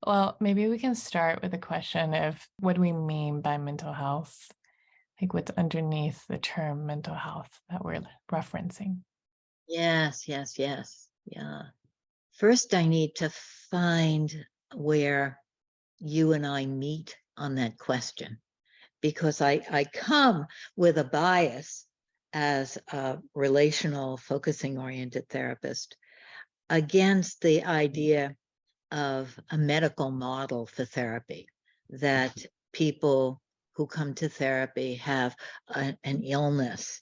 Well, maybe we can start with a question of what do we mean by mental health? Like what's underneath the term mental health that we're referencing? Yes, yes, yes. Yeah. First, I need to find where you and I meet on that question because I come with a bias as a relational, focusing oriented therapist against the idea of a medical model for therapy, that people who come to therapy have an illness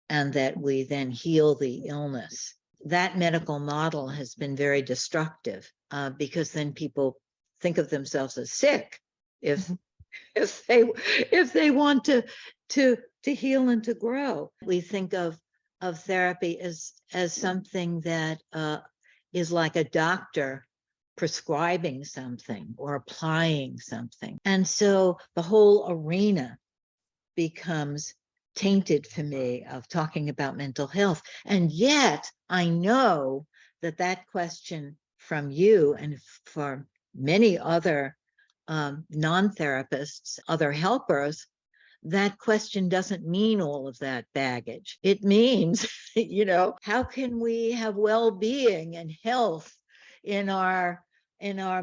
and that we then heal the illness. That medical model has been very destructive because then people think of themselves as sick if Mhm. if they if they want to heal and to grow. We think of therapy as something that is like a doctor prescribing something or applying something, and so the whole arena becomes tainted for me of talking about mental health. And yet I know that that question from you and for many other non-therapists, other helpers, that question doesn't mean all of that baggage. It means, how can we have well-being and health in our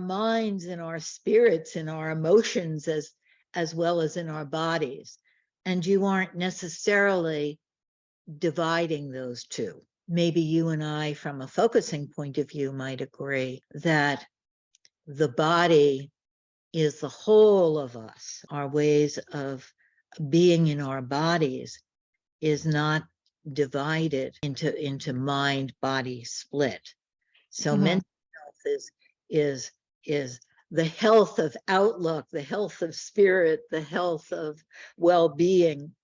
minds, in our spirits, in our emotions, as well as in our bodies. And you aren't necessarily dividing those two. Maybe you and I, from a focusing point of view, might agree that the body is the whole of us. Our ways of being in our bodies is not divided into mind body split. So Mhm. mental health is the health of outlook, the health of spirit, the health of well-being,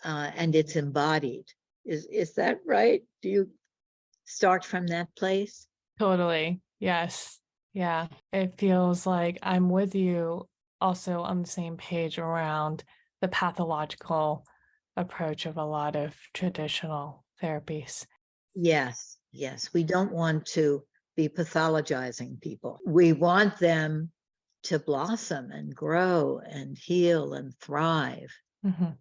and it's embodied. Is that right? Do you start from that place? Totally. Yes. Yeah. It feels like I'm with you also on the same page around the pathological approach of a lot of traditional therapies. Yes, yes. We don't want to be pathologizing people. We want them to blossom and grow and heal and thrive. Mhm.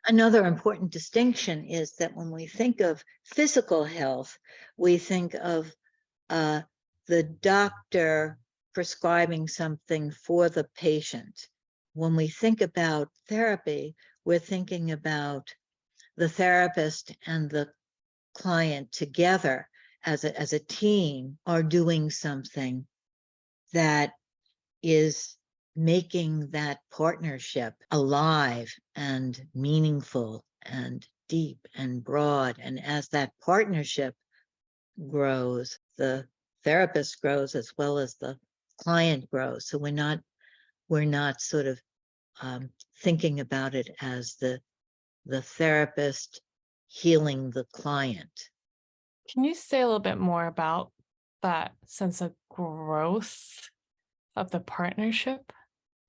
Another important distinction is that when we think of physical health, we think of uh, the doctor prescribing something for the patient. When we think about therapy, we're thinking about the therapist and the client together as a team are doing something that is making that partnership alive and meaningful and deep and broad. And as that partnership grows, the therapist grows as well as the client grows. So we're not sort of thinking about it as the therapist healing the client. Can you say a little bit more about that sense of growth of the partnership?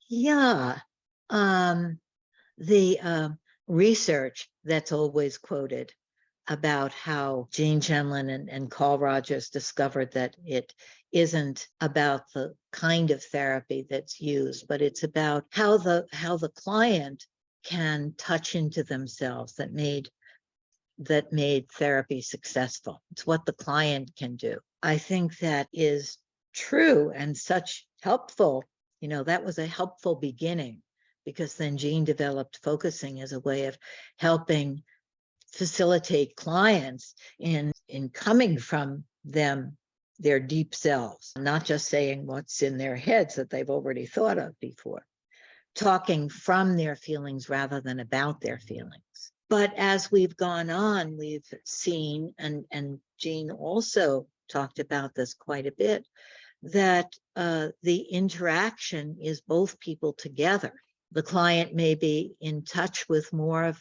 Yeah. Um, the research that's always quoted about how Gene Shenlin and Carl Rogers discovered that it isn't about the kind of therapy that's used, but it's about how the client can touch into themselves that made therapy successful. It's what the client can do. I think that is true and such helpful. That was a helpful beginning because then Gene developed focusing as a way of helping facilitate clients in coming from their deep selves, not just saying what's in their heads that they've already thought of before, talking from their feelings rather than about their feelings. But as we've gone on, we've seen, and Jean also talked about this quite a bit, that the interaction is both people together. The client may be in touch with more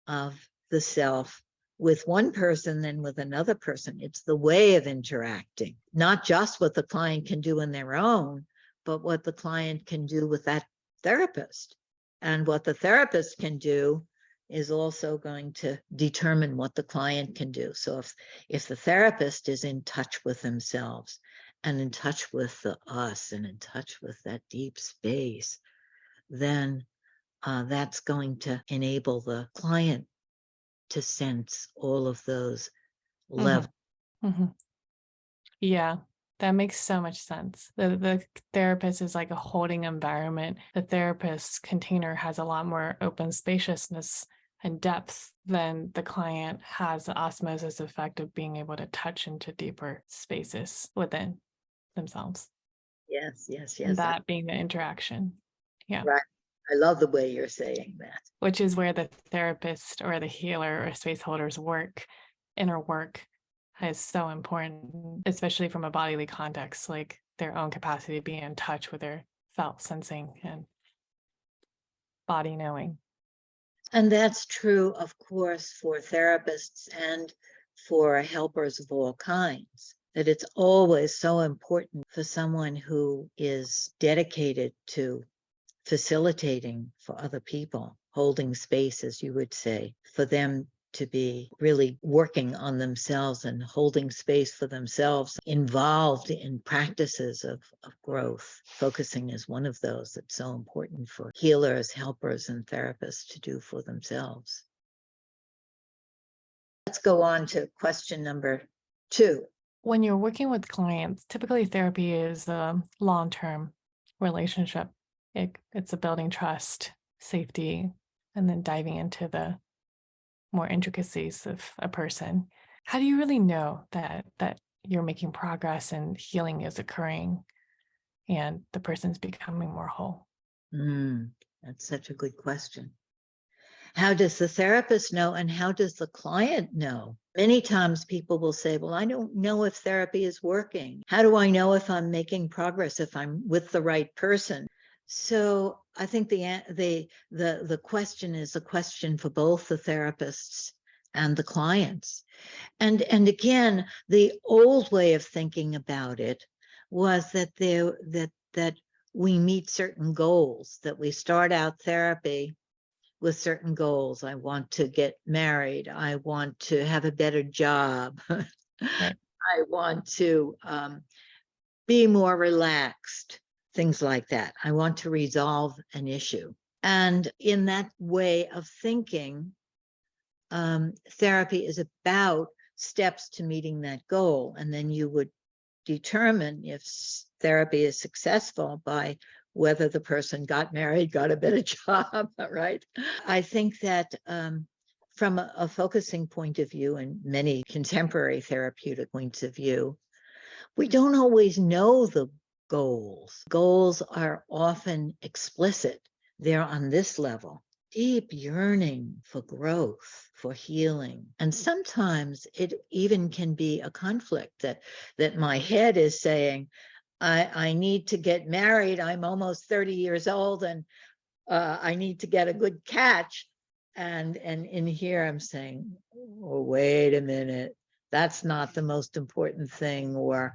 of the self with one person than with another person. It's the way of interacting, not just what the client can do in their own, but what the client can do with that therapist. And what the therapist can do is also going to determine what the client can do. So if the therapist is in touch with themselves and in touch with the us and in touch with that deep space, then that's going to enable the client to sense all of those Hmm. levels. Hmm. Yeah, that makes so much sense. The therapist is like a holding environment. The therapist's container has a lot more open spaciousness and depth than the client has the osmosis effect of being able to touch into deeper spaces within themselves. Yes, yes, And yes. that being the interaction. Yeah. Right. I love the way you're saying that. Which is where the therapist or the healer or space holders work, inner work is so important, especially from a bodily context, like their own capacity to be in touch with their felt sensing and body knowing. And that's true, of course, for therapists and for helpers of all kinds, that it's always so important for someone who is dedicated to facilitating for other people, holding space, as you would say, for them to be really working on themselves and holding space for themselves, involved in practices of growth. Focusing is one of those that's so important for healers, helpers, and therapists to do for themselves. Let's go on to question number 2. When you're working with clients, typically therapy is a long-term relationship. It's a building trust, safety, and then diving into the more intricacies of a person. How do you really know that you're making progress and healing is occurring and the person's becoming more whole? That's such a good question. How does the therapist know and how does the client know? Many times people will say, well, I don't know if therapy is working. How do I know if I'm making progress, if I'm with the right person? So I think the question is a question for both the therapists and the clients. And again, the old way of thinking about it was that that we meet certain goals, that we start out therapy with certain goals. I want to get married. I want to have a better job. Right. I want to be more relaxed, things like that. I want to resolve an issue. And in that way of thinking, therapy is about steps to meeting that goal. And then you would determine if therapy is successful by whether the person got married, got a better job, right? I think that from a focusing point of view and many contemporary therapeutic points of view, we don't always know the goals. Goals are often explicit. They're on this level. Deep yearning for growth, for healing. And sometimes it even can be a conflict that my head is saying, I need to get married. I'm almost 30 years old and I need to get a good catch. And in here I'm saying, oh, wait a minute, that's not the most important thing, or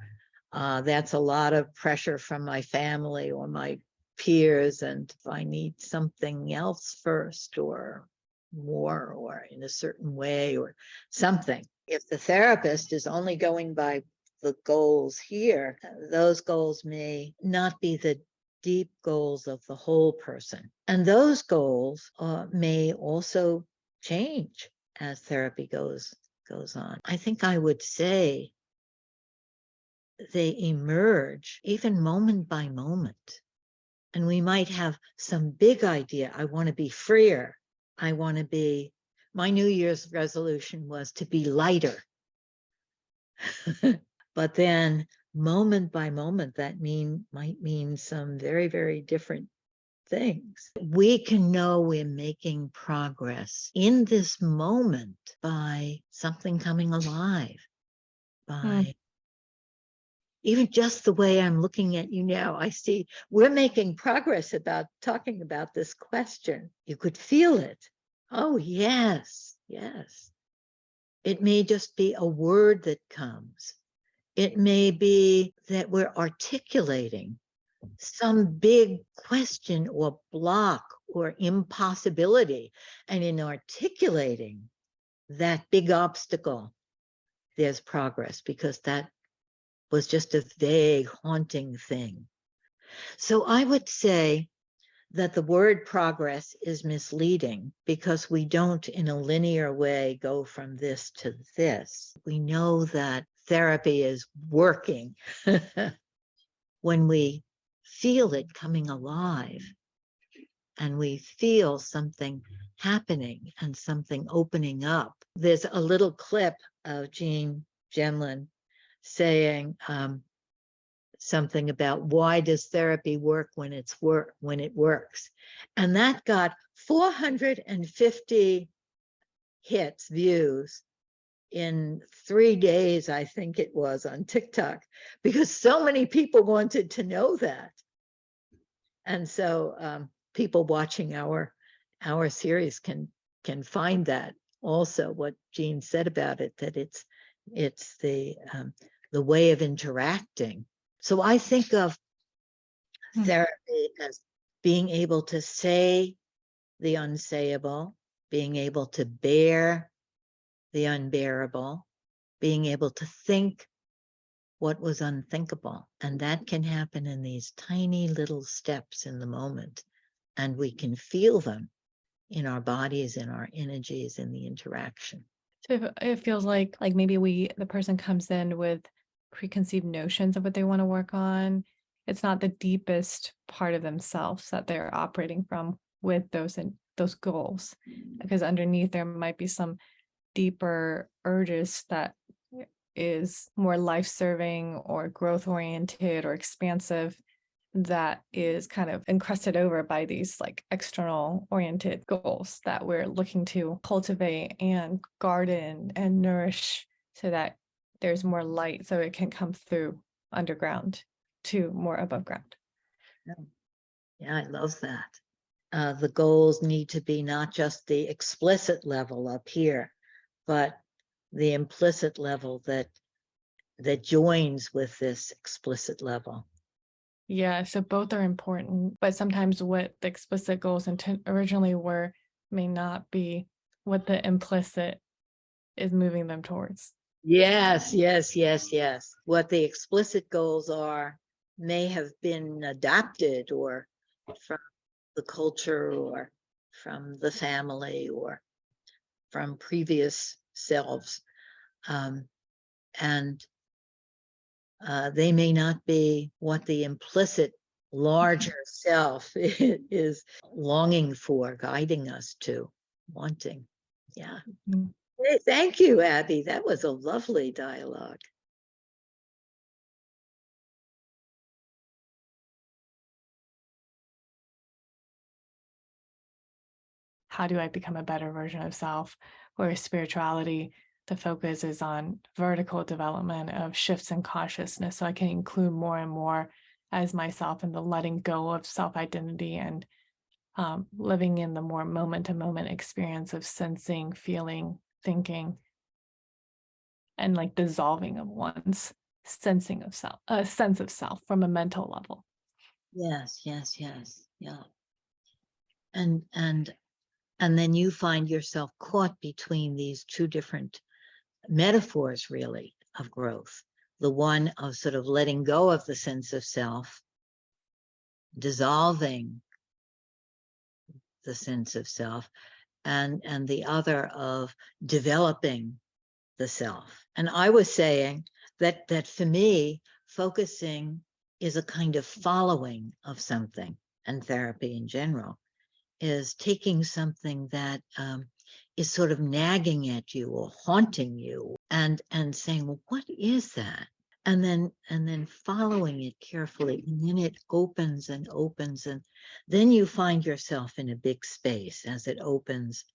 that's a lot of pressure from my family or my peers, and I need something else first, or more, or in a certain way, or something. If the therapist is only going by the goals here, those goals may not be the deep goals of the whole person. And those goals may also change as therapy goes on. I think I would say they emerge even moment by moment. And we might have some big idea. I want to be freer. My New Year's resolution was to be lighter. But then moment by moment, that might mean some very, very different things. We can know we're making progress in this moment by something coming alive, by even just the way I'm looking at you now. I see we're making progress about talking about this question. You could feel it. Oh, yes, yes. It may just be a word that comes. It may be that we're articulating some big question or block or impossibility. And in articulating that big obstacle, there's progress, because that was just a vague, haunting thing. So I would say that the word progress is misleading because we don't in a linear way go from this to this. We know that therapy is working when we feel it coming alive and we feel something happening and something opening up. There's a little clip of Jean Gemlin saying something about why does therapy work when it works, and that got 450 views in 3 days, I think it was, on TikTok, because so many people wanted to know that. And so people watching our series can find that also, what Jean said about it, that it's the way of interacting. So I think of therapy as being able to say the unsayable, being able to bear the unbearable, being able to think what was unthinkable. And that can happen in these tiny little steps in the moment. And we can feel them in our bodies, in our energies, in the interaction. So it feels like maybe the person comes in with preconceived notions of what they want to work on. It's not the deepest part of themselves that they're operating from with those goals, because underneath there might be some deeper urges that is more life-serving or growth-oriented or expansive, that is kind of encrusted over by these like external oriented goals that we're looking to cultivate and garden and nourish so that there's more light so it can come through underground to more above ground. Yeah, I love that. The goals need to be not just the explicit level up here, but the implicit level that joins with this explicit level. Yeah, so both are important, but sometimes what the explicit goals originally were may not be what the implicit is moving them towards. Yes. What the explicit goals are may have been adapted or from the culture or from the family or from previous selves. And they may not be what the implicit larger self is longing for, guiding us to, wanting. Yeah. Mm-hmm. Hey, thank you, Abby. That was a lovely dialogue. How do I become a better version of self? Where spirituality, the focus is on vertical development of shifts in consciousness, so I can include more and more as myself, and the letting go of self-identity and living in the more moment-to-moment experience of sensing, feeling, thinking, and like dissolving of one's sense of self from a mental level. Yes. Yeah. And then you find yourself caught between these two different metaphors, really, of growth. The one of sort of letting go of the sense of self, dissolving the sense of self, and the other of developing the self. And I was saying that for me, focusing is a kind of following of something, and therapy in general is taking something that is sort of nagging at you or haunting you, and saying, well, what is that? And then following it carefully, and then it opens and opens, and then you find yourself in a big space as it opens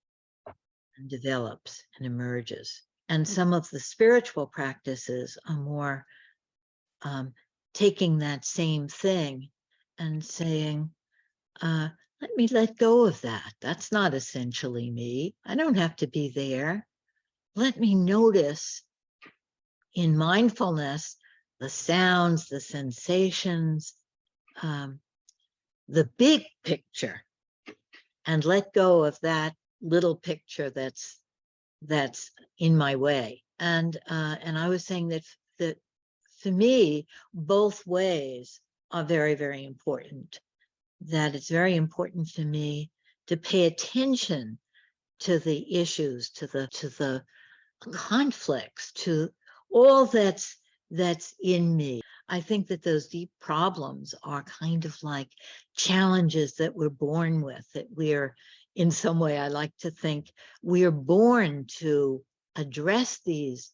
and develops and emerges. And some of the spiritual practices are more taking that same thing and saying, let me let go of that. That's not essentially me. I don't have to be there. Let me notice in mindfulness the sounds, the sensations, the big picture, and let go of that little picture that's in my way. And I was saying that for me, both ways are very, very important. That it's very important for me to pay attention to the issues, to the conflicts, to all that's in me. I think that those deep problems are kind of like challenges that we're born with, that we're, in some way, I like to think we're born to address these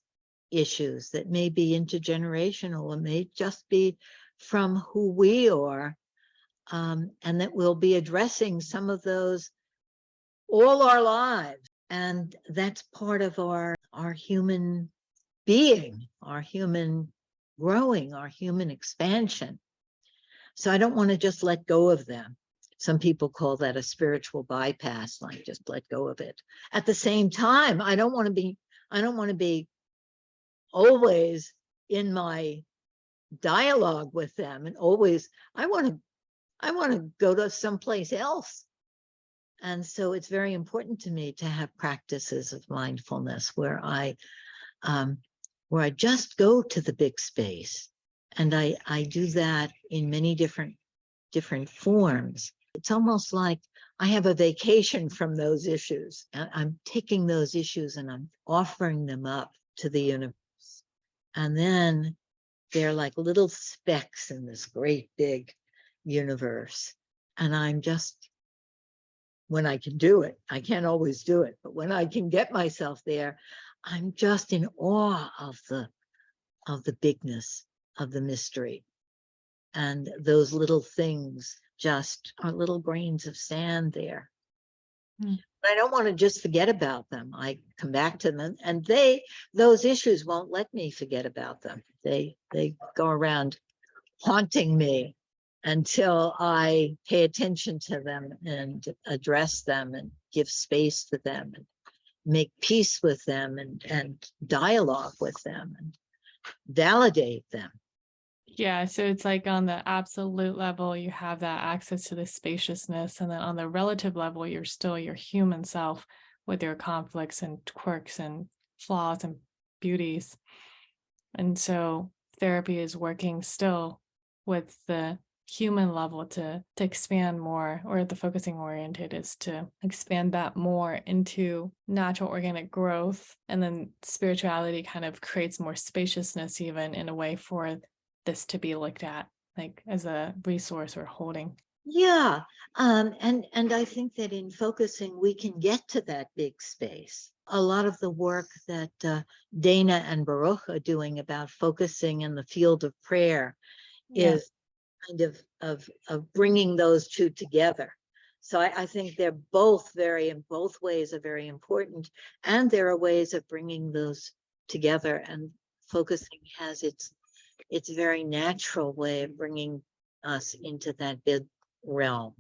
issues that may be intergenerational or may just be from who we are, and that we'll be addressing some of those all our lives. And that's part of our human being, our human growing, our human expansion. So I don't want to just let go of them. Some people call that a spiritual bypass, like just let go of it. At the same time, I don't want to be always in my dialogue with them and always, I want to go to someplace else. And so it's very important to me to have practices of mindfulness where I just go to the big space. And I do that in many different forms. It's almost like I have a vacation from those issues. I'm taking those issues and I'm offering them up to the universe. And then they're like little specks in this great big universe. And I'm just, when I can do it, I can't always do it, but when I can get myself there, I'm just in awe of the bigness of the mystery. And those little things just are little grains of sand there. But I don't want to just forget about them. I come back to them, and those issues won't let me forget about them. They go around haunting me until I pay attention to them and address them and give space to them and make peace with them and dialogue with them and validate them. Yeah, so it's like on the absolute level, you have that access to the spaciousness. And then on the relative level, you're still your human self with your conflicts and quirks and flaws and beauties. And so therapy is working still with the human level to expand more, or the focusing oriented is to expand that more into natural organic growth. And then spirituality kind of creates more spaciousness even in a way for this to be looked at like as a resource or holding. Yeah. And I think that in focusing, we can get to that big space. A lot of the work that Dana and Baruch are doing about focusing in the field of prayer is kind of bringing those two together. So I think they're both both ways are very important. And there are ways of bringing those together, and focusing has its very natural way of bringing us into that big realm.